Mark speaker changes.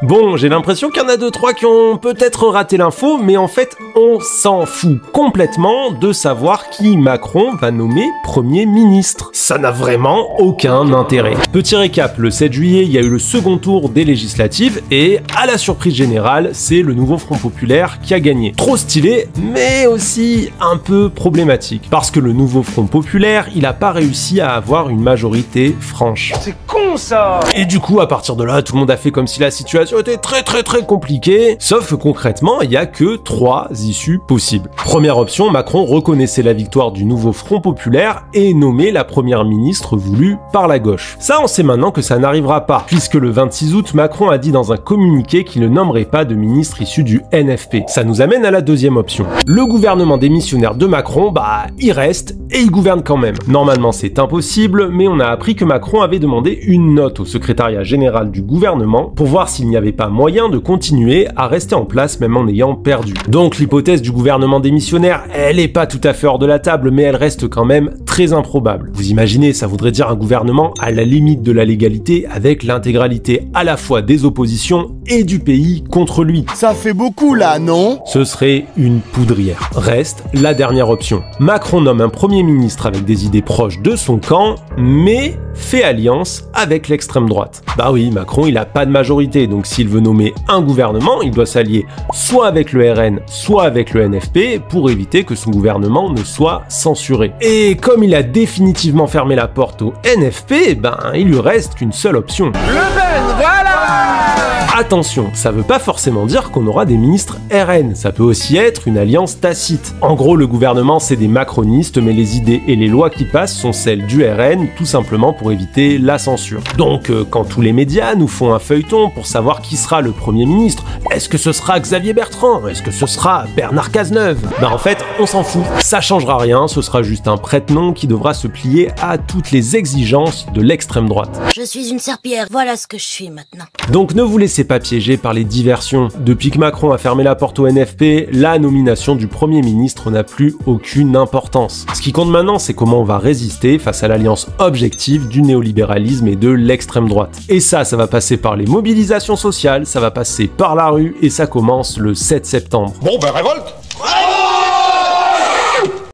Speaker 1: Bon, j'ai l'impression qu'il y en a 2-3 qui ont peut-être raté l'info, mais en fait, on s'en fout complètement de savoir qui Macron va nommer Premier ministre. Ça n'a vraiment aucun intérêt. Petit récap, le 7 juillet, il y a eu le second tour des législatives et, à la surprise générale, c'est le nouveau Front Populaire qui a gagné. Trop stylé, mais aussi un peu problématique. Parce que le nouveau Front Populaire, il a pas réussi à avoir une majorité franche.
Speaker 2: C'est con ça!
Speaker 1: Et du coup, à partir de là, tout le monde a fait comme si la situation était très compliquée. Sauf que concrètement, il y a que 3 issues possibles. Première option, Macron reconnaissait la victoire du nouveau Front Populaire et nommait la première ministre voulue par la gauche. Ça, on sait maintenant que ça n'arrivera pas, puisque le 26 août, Macron a dit dans un communiqué qu'il ne nommerait pas de ministre issu du NFP. Ça nous amène à la deuxième option. Le gouvernement démissionnaire de Macron, il reste et il gouverne quand même. Normalement, c'est impossible, mais on a appris que Macron avait demandé une note au secrétariat général du gouvernement pour voir s'il n'y avait pas moyen de continuer à rester en place même en ayant perdu. Donc l'hypothèse du gouvernement démissionnaire, elle est pas tout à fait hors de la table, mais elle reste quand même très improbable. Vous imaginez, ça voudrait dire un gouvernement à la limite de la légalité avec l'intégralité à la fois des oppositions et du pays contre lui.
Speaker 3: Ça fait beaucoup là, non?
Speaker 1: Ce serait une poudrière. Reste la dernière option. Macron nomme un premier ministre avec des idées proches de son camp, mais fait alliance avec l'extrême droite. Bah oui, Macron il a pas de majorité, donc s'il veut nommer un gouvernement, il doit s'allier soit avec le RN, soit avec le NFP pour éviter que son gouvernement ne soit censuré. Et comme il a définitivement fermé la porte au NFP, il lui reste qu'une seule option.
Speaker 2: Le Ben, voilà!
Speaker 1: Attention, ça veut pas forcément dire qu'on aura des ministres RN, ça peut aussi être une alliance tacite. En gros, le gouvernement c'est des macronistes, mais les idées et les lois qui passent sont celles du RN, tout simplement pour éviter la censure. Donc, quand tous les médias nous font un feuilleton pour savoir qui sera le Premier ministre, est-ce que ce sera Xavier Bertrand? Est-ce que ce sera Bernard Cazeneuve? En fait, on s'en fout. Ça changera rien, ce sera juste un prête-nom qui devra se plier à toutes les exigences de l'extrême droite.
Speaker 4: Je suis une serpillière, voilà ce que je suis maintenant.
Speaker 1: Donc ne vous laissez pas piéger par les diversions. Depuis que Macron a fermé la porte au NFP, la nomination du Premier ministre n'a plus aucune importance. Ce qui compte maintenant, c'est comment on va résister face à l'alliance objective du néolibéralisme et de l'extrême droite. Et ça va passer par les mobilisations sociales, ça va passer par la rue, et ça commence le 7 septembre.
Speaker 5: Bon révolte!